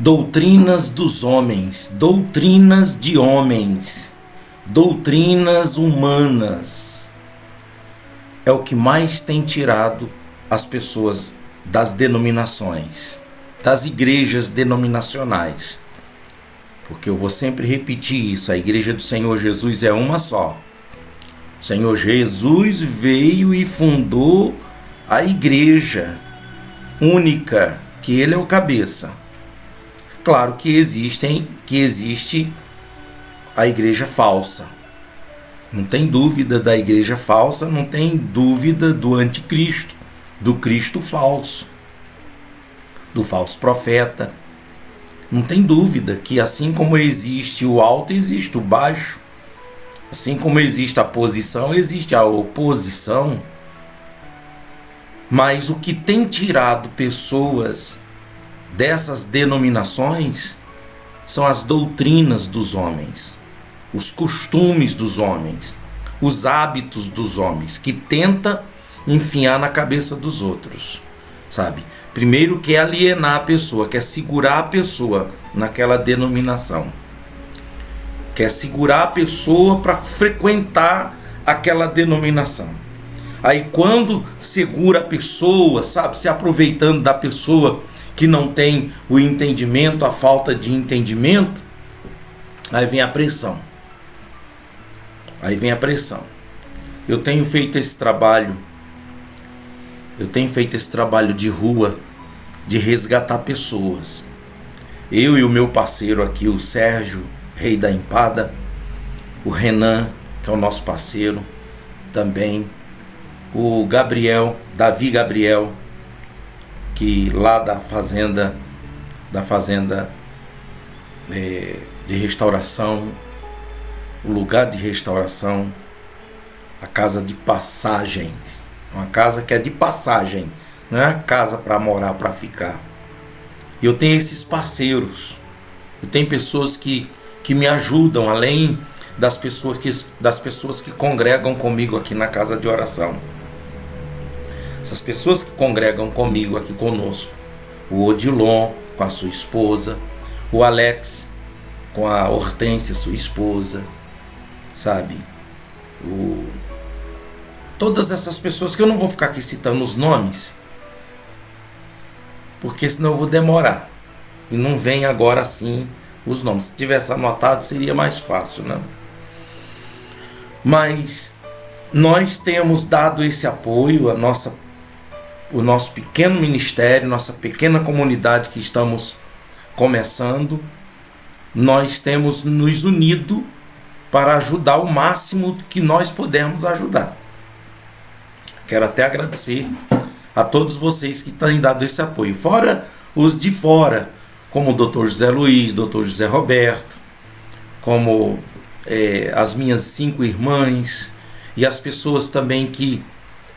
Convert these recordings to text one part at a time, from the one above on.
doutrinas dos homens, doutrinas de homens, doutrinas humanas. É o que mais tem tirado as pessoas das denominações, das igrejas denominacionais. Porque eu vou sempre repetir isso, a igreja do Senhor Jesus é uma só. O Senhor Jesus veio e fundou a igreja única, que ele é o cabeça. Claro que existe a igreja falsa. Não tem dúvida da igreja falsa, não tem dúvida do anticristo, do Cristo falso, do falso profeta. Não tem dúvida que assim como existe o alto, existe o baixo. Assim como existe a posição, existe a oposição. Mas o que tem tirado pessoas dessas denominações são as doutrinas dos homens, os costumes dos homens, os hábitos dos homens, que tenta enfiar na cabeça dos outros, sabe? Primeiro quer alienar a pessoa, quer segurar a pessoa naquela denominação. Quer segurar a pessoa para frequentar aquela denominação. Aí quando segura a pessoa, sabe, se aproveitando da pessoa que não tem o entendimento, a falta de entendimento, aí vem a pressão. Aí vem a pressão. Eu tenho feito esse trabalho de rua, de resgatar pessoas. Eu e o meu parceiro aqui, o Sérgio, Rei da Empada, o Renan, que é o nosso parceiro também, o Gabriel, Davi Gabriel, que lá da fazenda de restauração, o lugar de restauração, a casa de passagens, uma casa que é de passagem, não é a casa para morar, para ficar. Eu tenho esses parceiros, eu tenho pessoas que me ajudam, além das pessoas que congregam comigo aqui na casa de oração. Essas pessoas que congregam comigo aqui conosco, o Odilon com a sua esposa, o Alex com a Hortência, sua esposa, sabe? Todas essas pessoas que eu não vou ficar aqui citando os nomes, porque senão eu vou demorar. E não vem agora assim os nomes. Se tivesse anotado seria mais fácil, né? Mas nós temos dado esse apoio, o nosso pequeno ministério, nossa pequena comunidade que estamos começando. Nós temos nos unido para ajudar o máximo que nós pudermos ajudar. Quero até agradecer a todos vocês que têm dado esse apoio. Fora os de fora, como o Dr. José Luiz, Dr. José Roberto, como as minhas 5 irmãs e as pessoas também que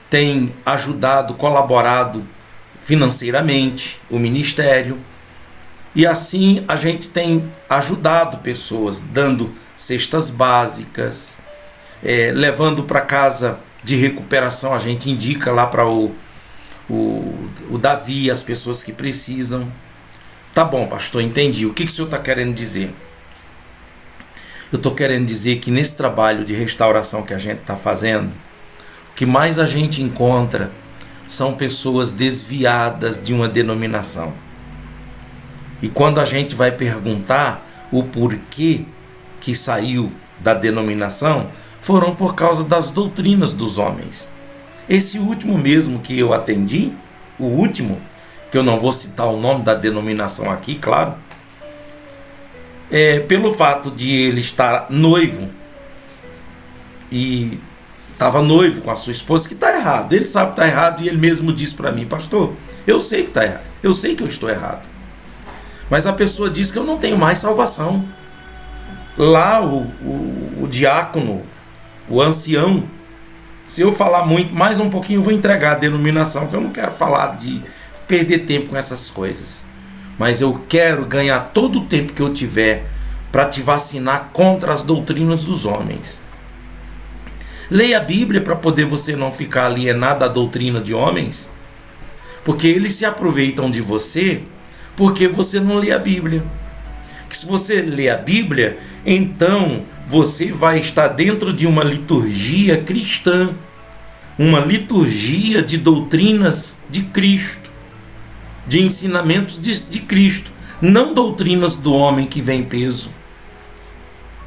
têm ajudado, colaborado financeiramente, o ministério. E assim a gente tem ajudado pessoas, dando cestas básicas, levando para casa de recuperação, a gente indica lá para o Davi, as pessoas que precisam. Tá bom, pastor, entendi. O que o senhor está querendo dizer? Eu estou querendo dizer que nesse trabalho de restauração que a gente está fazendo, o que mais a gente encontra são pessoas desviadas de uma denominação. E quando a gente vai perguntar o porquê que saiu da denominação, foram por causa das doutrinas dos homens. Esse último mesmo que eu atendi, o último, que eu não vou citar o nome da denominação aqui, claro, pelo fato de ele estar noivo, e estava noivo com a sua esposa, que está errado, ele sabe que está errado, e ele mesmo disse para mim: pastor, eu sei que está errado, eu sei que eu estou errado, mas a pessoa diz que eu não tenho mais salvação. Lá o diácono, o ancião, se eu falar muito, mais um pouquinho eu vou entregar a denominação, que eu não quero falar de perder tempo com essas coisas, mas eu quero ganhar todo o tempo que eu tiver para te vacinar contra as doutrinas dos homens. Leia a Bíblia para poder você não ficar alienado à doutrina de homens, porque eles se aproveitam de você Porque você não lê a Bíblia. Que se você lê a Bíblia, então você vai estar dentro de uma liturgia cristã, uma liturgia de doutrinas de Cristo, de ensinamentos de Cristo, não doutrinas do homem que vem peso,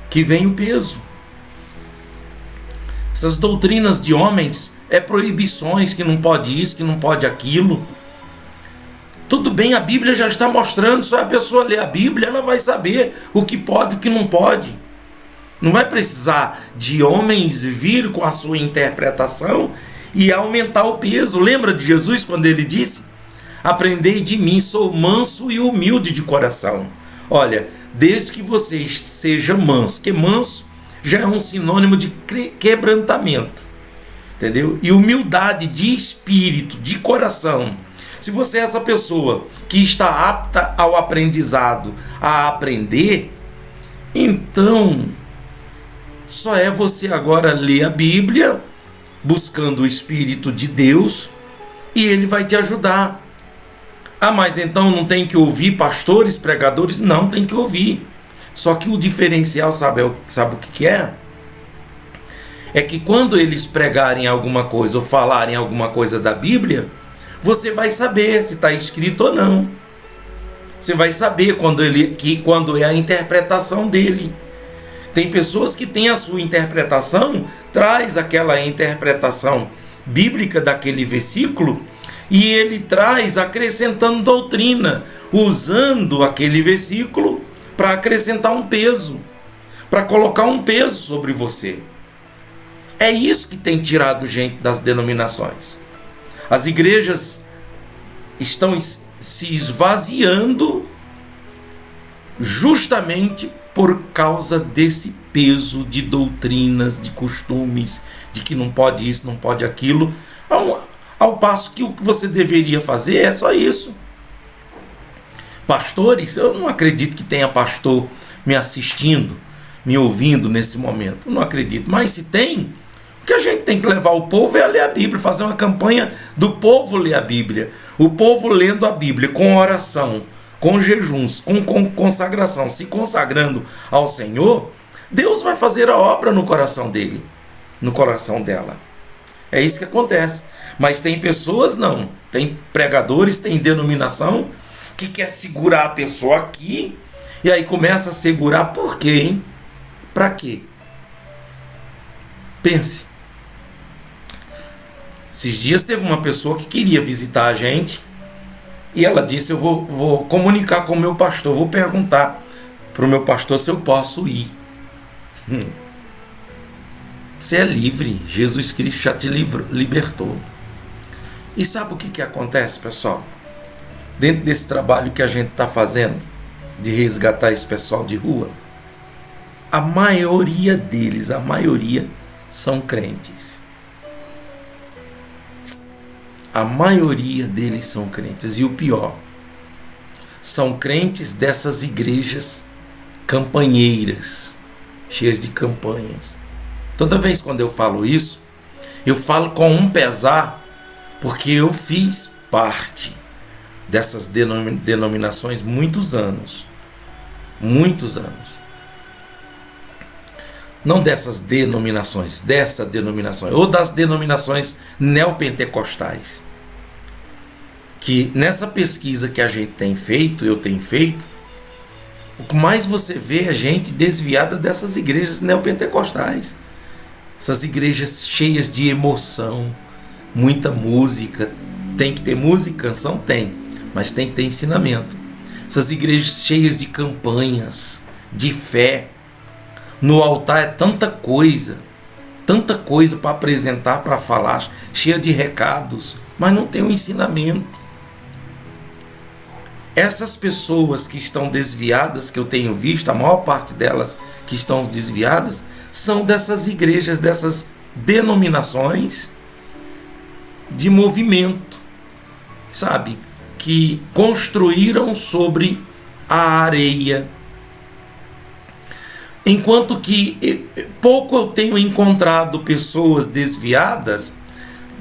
que vem o peso. Essas doutrinas de homens é proibições, que não pode isso, que não pode aquilo. Tudo bem, a Bíblia já está mostrando, só a pessoa ler a Bíblia, ela vai saber o que pode e o que não pode. Não vai precisar de homens vir com a sua interpretação e aumentar o peso. Lembra de Jesus quando ele disse: aprendei de mim, sou manso e humilde de coração. Olha, desde que você seja manso, que manso já é um sinônimo de quebrantamento, entendeu? E humildade de espírito, de coração. Se você é essa pessoa que está apta ao aprendizado, a aprender, então só é você agora ler a Bíblia, buscando o Espírito de Deus, e ele vai te ajudar. Ah, mas então não tem que ouvir pastores, pregadores? Não, tem que ouvir. Só que o diferencial, sabe o que é? É que quando eles pregarem alguma coisa ou falarem alguma coisa da Bíblia, você vai saber se está escrito ou não. Você vai saber quando é a interpretação dele. Tem pessoas que têm a sua interpretação, traz aquela interpretação bíblica daquele versículo, e ele traz acrescentando doutrina, usando aquele versículo para acrescentar um peso, para colocar um peso sobre você. É isso que tem tirado gente das denominações. As igrejas estão se esvaziando justamente por causa desse peso de doutrinas, de costumes, de que não pode isso, não pode aquilo, ao passo que o que você deveria fazer é só isso. Pastores, eu não acredito que tenha pastor me assistindo, me ouvindo nesse momento, eu não acredito, mas se tem, o que a gente tem que levar o povo é a ler a Bíblia, fazer uma campanha do povo ler a Bíblia, o povo lendo a Bíblia com oração, com jejuns, com consagração, se consagrando ao Senhor, Deus vai fazer a obra no coração dele, no coração dela. É isso que acontece. Mas tem pessoas não, tem pregadores, tem denominação que quer segurar a pessoa aqui e aí começa a segurar. Por quê, hein? Para quê? Pense. Esses dias teve uma pessoa que queria visitar a gente e ela disse: eu vou comunicar com o meu pastor, vou perguntar para o meu pastor se eu posso ir. Você é livre, Jesus Cristo já te libertou. E sabe o que acontece, pessoal? Dentro desse trabalho que a gente está fazendo, de resgatar esse pessoal de rua, a maioria deles, são crentes. A maioria deles são crentes. E o pior, são crentes dessas igrejas campanheiras, cheias de campanhas. Toda vez quando eu falo isso, eu falo com um pesar, porque eu fiz parte dessas denominações muitos anos. Muitos anos. Não dessas denominações, ou das denominações neopentecostais. Que nessa pesquisa que a gente tem feito, eu tenho feito, o que mais você vê é gente desviada dessas igrejas neopentecostais. Essas igrejas cheias de emoção, muita música. Tem que ter música, canção? Tem, mas tem que ter ensinamento. Essas igrejas cheias de campanhas, de fé. No altar é tanta coisa para apresentar, para falar, cheia de recados, mas não tem um ensinamento. Essas pessoas que estão desviadas, que eu tenho visto, a maior parte delas que estão desviadas, são dessas igrejas, dessas denominações de movimento, sabe? Que construíram sobre a areia. Enquanto que pouco eu tenho encontrado pessoas desviadas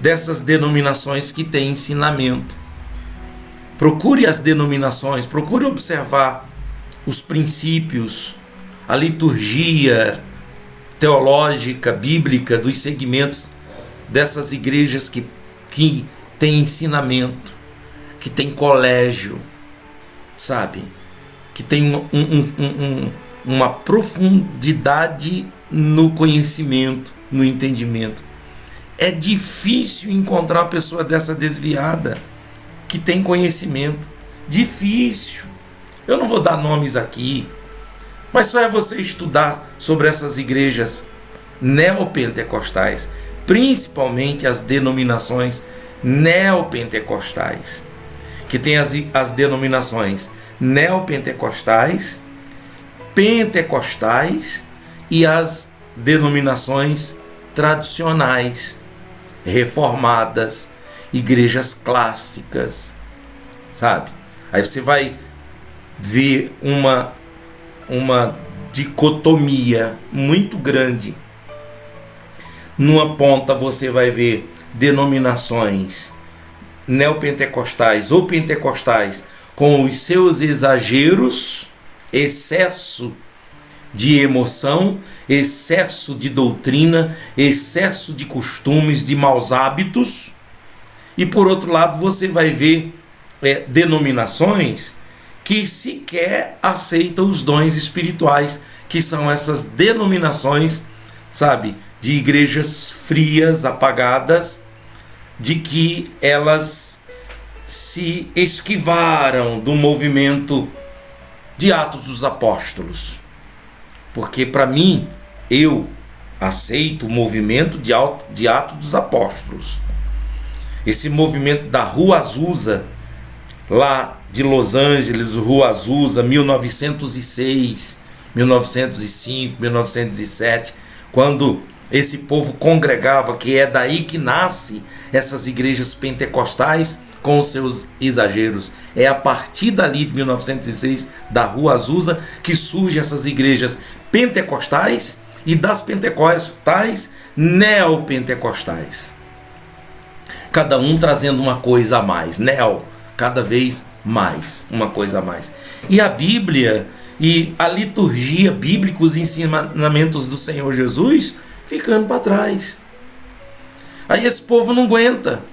dessas denominações que têm ensinamento. Procure as denominações, procure observar os princípios, a liturgia teológica, bíblica dos segmentos dessas igrejas que tem ensinamento, que tem colégio, sabe? Que tem uma profundidade no conhecimento, no entendimento. É difícil encontrar uma pessoa dessa desviada, que tem conhecimento. Difícil. Eu não vou dar nomes aqui, mas só é você estudar sobre essas igrejas neopentecostais, principalmente as denominações neopentecostais, que tem as denominações neopentecostais, pentecostais e as denominações tradicionais, reformadas, igrejas clássicas, sabe? Aí você vai ver uma dicotomia muito grande. Numa ponta você vai ver denominações neopentecostais ou pentecostais com os seus exageros, excesso de emoção, excesso de doutrina, excesso de costumes, de maus hábitos. E por outro lado você vai ver denominações que sequer aceitam os dons espirituais, que são essas denominações, sabe, de igrejas frias, apagadas, de que elas se esquivaram do movimento de Atos dos Apóstolos. Porque para mim, eu aceito o movimento de Atos dos Apóstolos. Esse movimento da Rua Azusa, lá de Los Angeles, Rua Azusa, 1906, 1905, 1907, quando esse povo congregava, que é daí que nasce essas igrejas pentecostais com os seus exageros. É a partir dali de 1906, da Rua Azusa, que surgem essas igrejas pentecostais e das pentecostais neopentecostais. Cada um trazendo uma coisa a mais, cada vez mais, uma coisa a mais. E a Bíblia e a liturgia bíblica, os ensinamentos do Senhor Jesus, ficando para trás. Aí esse povo não aguenta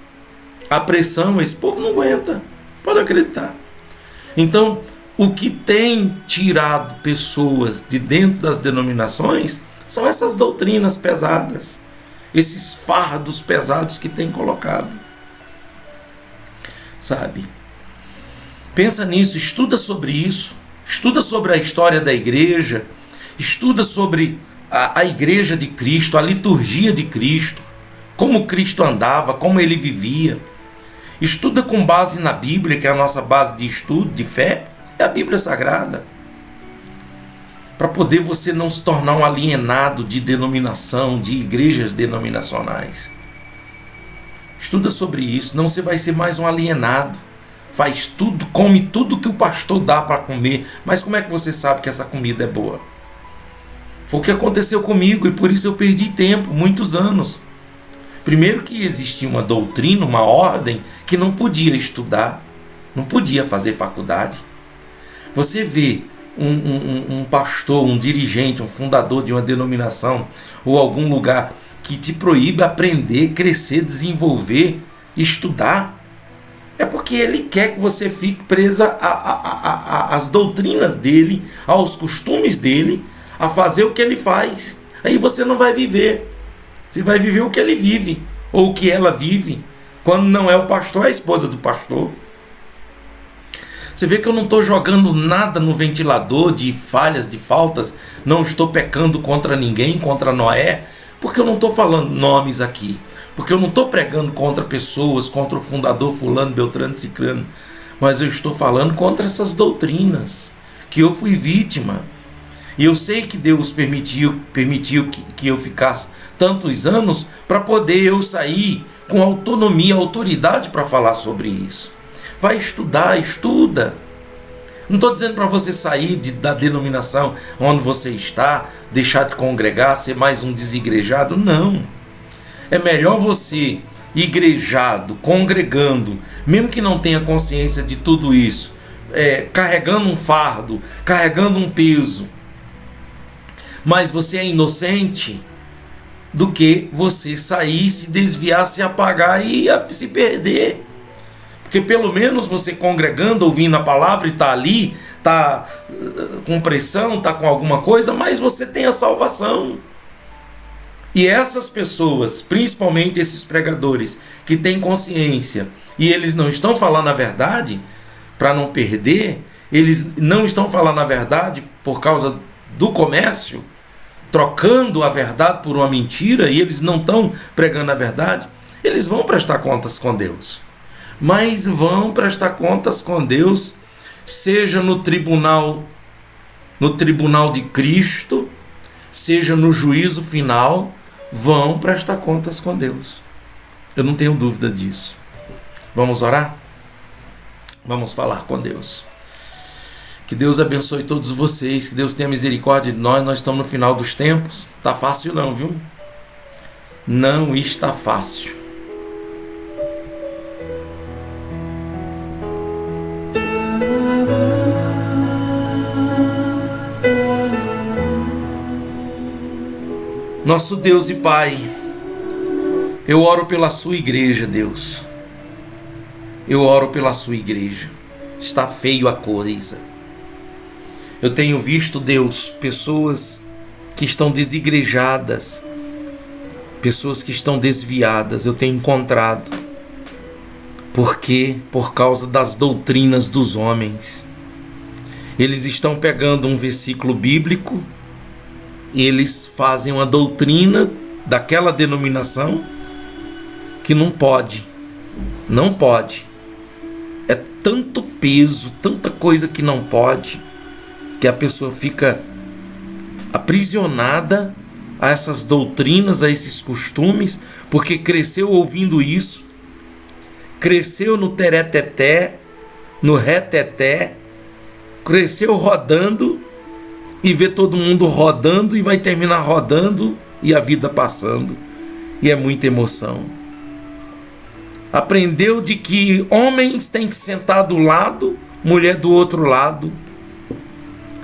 a pressão, esse povo não aguenta, pode acreditar. Então, o que tem tirado pessoas de dentro das denominações são essas doutrinas pesadas, esses fardos pesados que tem colocado, sabe? Pensa nisso, estuda sobre isso, estuda sobre a história da igreja, estuda sobre a igreja de Cristo, a liturgia de Cristo, como Cristo andava, como ele vivia. Estuda com base na Bíblia, que é a nossa base de estudo, de fé, é a Bíblia Sagrada. Para poder você não se tornar um alienado de denominação, de igrejas denominacionais. Estuda sobre isso, não você vai ser mais um alienado. Faz tudo, come tudo que o pastor dá para comer, mas como é que você sabe que essa comida é boa? Foi o que aconteceu comigo e por isso eu perdi tempo, muitos anos. Primeiro que existia uma doutrina, uma ordem que não podia estudar, não podia fazer faculdade. Você vê um pastor, um dirigente, um fundador de uma denominação ou algum lugar que te proíbe aprender, crescer, desenvolver, estudar, é porque ele quer que você fique presa às doutrinas dele, aos costumes dele, a fazer o que ele faz. Aí você não vai viver. Você vai viver o que ele vive, ou o que ela vive. Quando não é o pastor, é a esposa do pastor. Você vê que eu não estou jogando nada no ventilador de falhas, de faltas. Não estou pecando contra ninguém, contra Noé. Porque eu não estou falando nomes aqui. Porque eu não estou pregando contra pessoas, contra o fundador fulano, beltrano, ciclano. Mas eu estou falando contra essas doutrinas, que eu fui vítima. E eu sei que Deus permitiu que eu ficasse tantos anos para poder eu sair com autonomia, autoridade para falar sobre isso. Vai estudar, estuda. Não estou dizendo para você sair da denominação onde você está, deixar de congregar, ser mais um desigrejado. Não. É melhor você igrejado, congregando, mesmo que não tenha consciência de tudo isso, carregando um fardo, carregando um peso, mas você é inocente, do que você sair, se desviar, se apagar e se perder. Porque pelo menos você congregando, ouvindo a palavra e está ali, está com pressão, está com alguma coisa, mas você tem a salvação. E essas pessoas, principalmente esses pregadores que têm consciência e eles não estão falando a verdade para não perder, eles não estão falando a verdade por causa do comércio, trocando a verdade por uma mentira, e eles não estão pregando a verdade, eles vão prestar contas com Deus. Mas vão prestar contas com Deus, seja no tribunal de Cristo, seja no juízo final, vão prestar contas com Deus. Eu não tenho dúvida disso. Vamos orar? Vamos falar com Deus. Que Deus abençoe todos vocês, que Deus tenha misericórdia de nós. Nós estamos no final dos tempos. Tá fácil não, viu? Não está fácil. Nosso Deus e Pai, eu oro pela sua igreja, Deus. Eu oro pela sua igreja. Está feio a coisa. Eu tenho visto, Deus, pessoas que estão desigrejadas, pessoas que estão desviadas. Eu tenho encontrado. Por quê? Por causa das doutrinas dos homens. Eles estão pegando um versículo bíblico, eles fazem uma doutrina daquela denominação que não pode. Não pode. É tanto peso, tanta coisa que não pode, que a pessoa fica aprisionada a essas doutrinas, a esses costumes, porque cresceu ouvindo isso, cresceu no tereteté, no reteté, cresceu rodando e vê todo mundo rodando e vai terminar rodando e a vida passando. E é muita emoção. Aprendeu de que homens têm que sentar do lado, mulher do outro lado.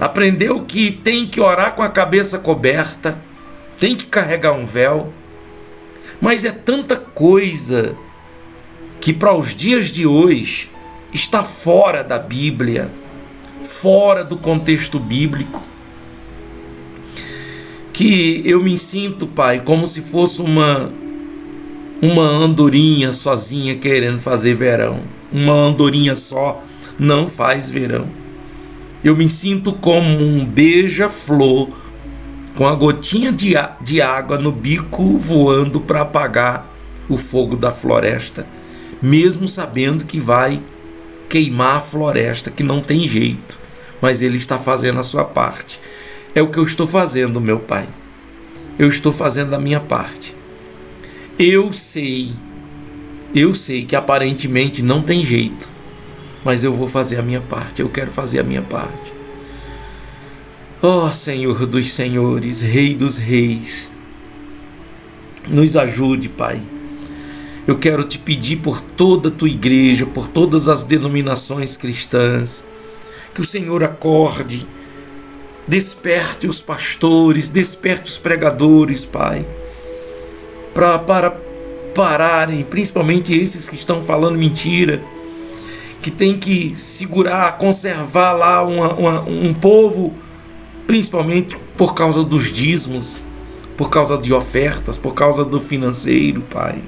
Aprendeu que tem que orar com a cabeça coberta, tem que carregar um véu. Mas é tanta coisa que para os dias de hoje está fora da Bíblia, fora do contexto bíblico, que eu me sinto, Pai, como se fosse uma andorinha sozinha querendo fazer verão. Uma andorinha só não faz verão. Eu me sinto como um beija-flor com a gotinha de água no bico voando para apagar o fogo da floresta, mesmo sabendo que vai queimar a floresta, que não tem jeito, mas Ele está fazendo a sua parte. É o que eu estou fazendo, meu Pai. Eu estou fazendo a minha parte. Eu sei que aparentemente não tem jeito, mas eu vou fazer a minha parte. Eu quero fazer a minha parte. Ó Senhor dos senhores, Rei dos reis, nos ajude, Pai. Eu quero te pedir por toda a tua igreja, por todas as denominações cristãs, que o Senhor acorde, desperte os pastores, desperte os pregadores, Pai, para pararem, principalmente esses que estão falando mentira, que tem que segurar, conservar lá um povo, principalmente por causa dos dízimos, por causa de ofertas, por causa do financeiro, Pai.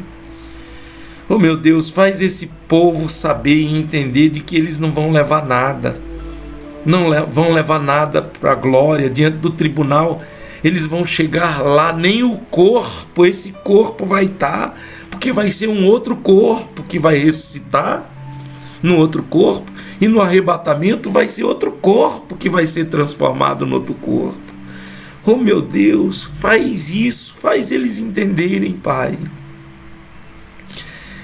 Oh meu Deus, faz esse povo saber e entender de que eles não vão levar nada, não vão levar nada para a glória, diante do tribunal. Eles vão chegar lá, nem o corpo, esse corpo vai estar, porque vai ser um outro corpo que vai ressuscitar no outro corpo, e no arrebatamento vai ser outro corpo que vai ser transformado no outro corpo. Oh meu Deus, faz isso, faz eles entenderem, Pai.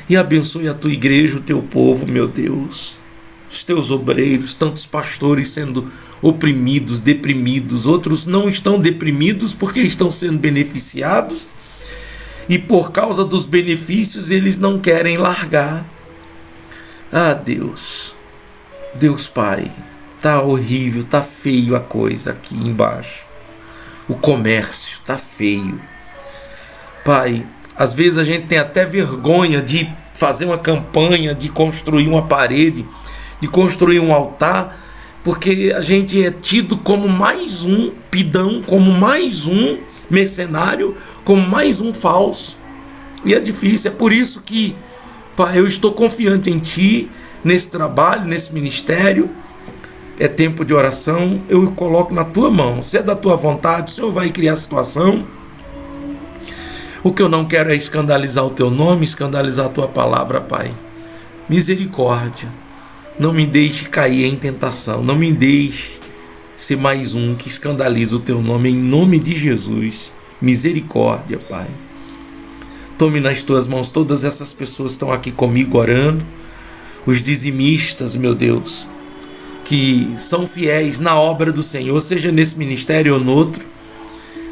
E abençoe a tua igreja, o teu povo, meu Deus. Os teus obreiros, tantos pastores sendo oprimidos, deprimidos. Outros não estão deprimidos porque estão sendo beneficiados. e por causa dos benefícios eles não querem largar. Ah, Deus Pai, tá horrível, tá feio a coisa aqui embaixo. O comércio tá feio. Pai, às vezes a gente tem até vergonha de fazer uma campanha, de construir uma parede, de construir um altar, porque a gente é tido como mais um pidão, como mais um mercenário, como mais um falso. E é difícil, é por isso que, Pai, eu estou confiante em Ti, nesse trabalho, nesse ministério. É tempo de oração, eu o coloco na Tua mão. Se é da Tua vontade, o Senhor vai criar a situação. O que eu não quero é escandalizar o Teu nome, escandalizar a Tua palavra, Pai. Misericórdia. Não me deixe cair em tentação. Não me deixe ser mais um que escandaliza o Teu nome, em nome de Jesus. Misericórdia, Pai. Tome nas Tuas mãos todas essas pessoas que estão aqui comigo orando. Os dizimistas, meu Deus, que são fiéis na obra do Senhor, seja nesse ministério ou no outro.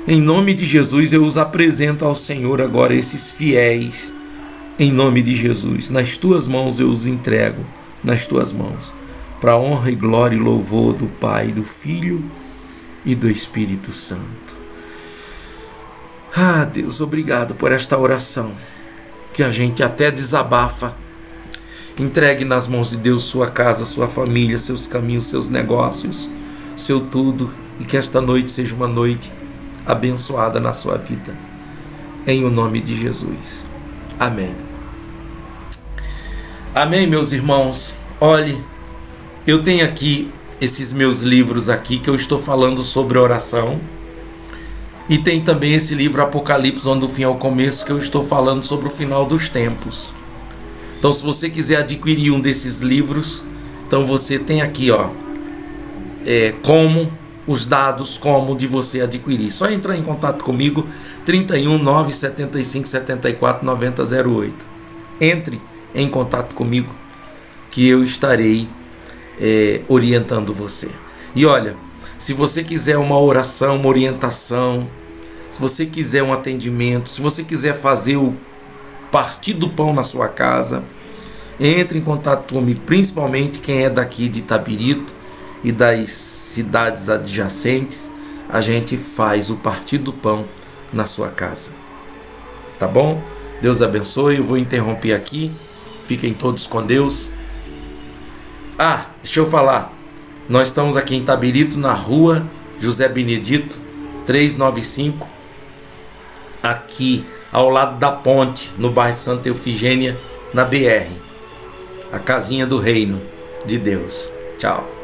Em nome de Jesus, eu os apresento ao Senhor agora, esses fiéis. Em nome de Jesus, nas Tuas mãos eu os entrego, nas Tuas mãos, para a honra e glória e louvor do Pai, do Filho e do Espírito Santo. Ah, Deus, obrigado por esta oração, que a gente até desabafa. Entregue nas mãos de Deus sua casa, sua família, seus caminhos, seus negócios, seu tudo, e que esta noite seja uma noite abençoada na sua vida. Em o nome de Jesus. Amém. Amém, meus irmãos. Olhe, eu tenho aqui esses meus livros aqui que eu estou falando sobre oração. E tem também esse livro Apocalipse, onde o fim é o começo, que eu estou falando sobre o final dos tempos. Então, se você quiser adquirir um desses livros, então você tem aqui, como os dados, como de você adquirir. Só entrar em contato comigo, 31 975 74 90 08. Entre em contato comigo, que eu estarei orientando você. E olha, se você quiser uma oração, uma orientação, se você quiser um atendimento, se você quiser fazer o partir do pão na sua casa, entre em contato comigo, principalmente quem é daqui de Itabirito e das cidades adjacentes. A gente faz o partir do pão na sua casa, tá bom? Deus abençoe. Eu vou interromper aqui, fiquem todos com Deus. Deixa eu falar, nós estamos aqui em Itabirito, na rua José Benedito 395, aqui ao lado da ponte, no bairro de Santa Eufigênia, na BR, a casinha do reino de Deus. Tchau.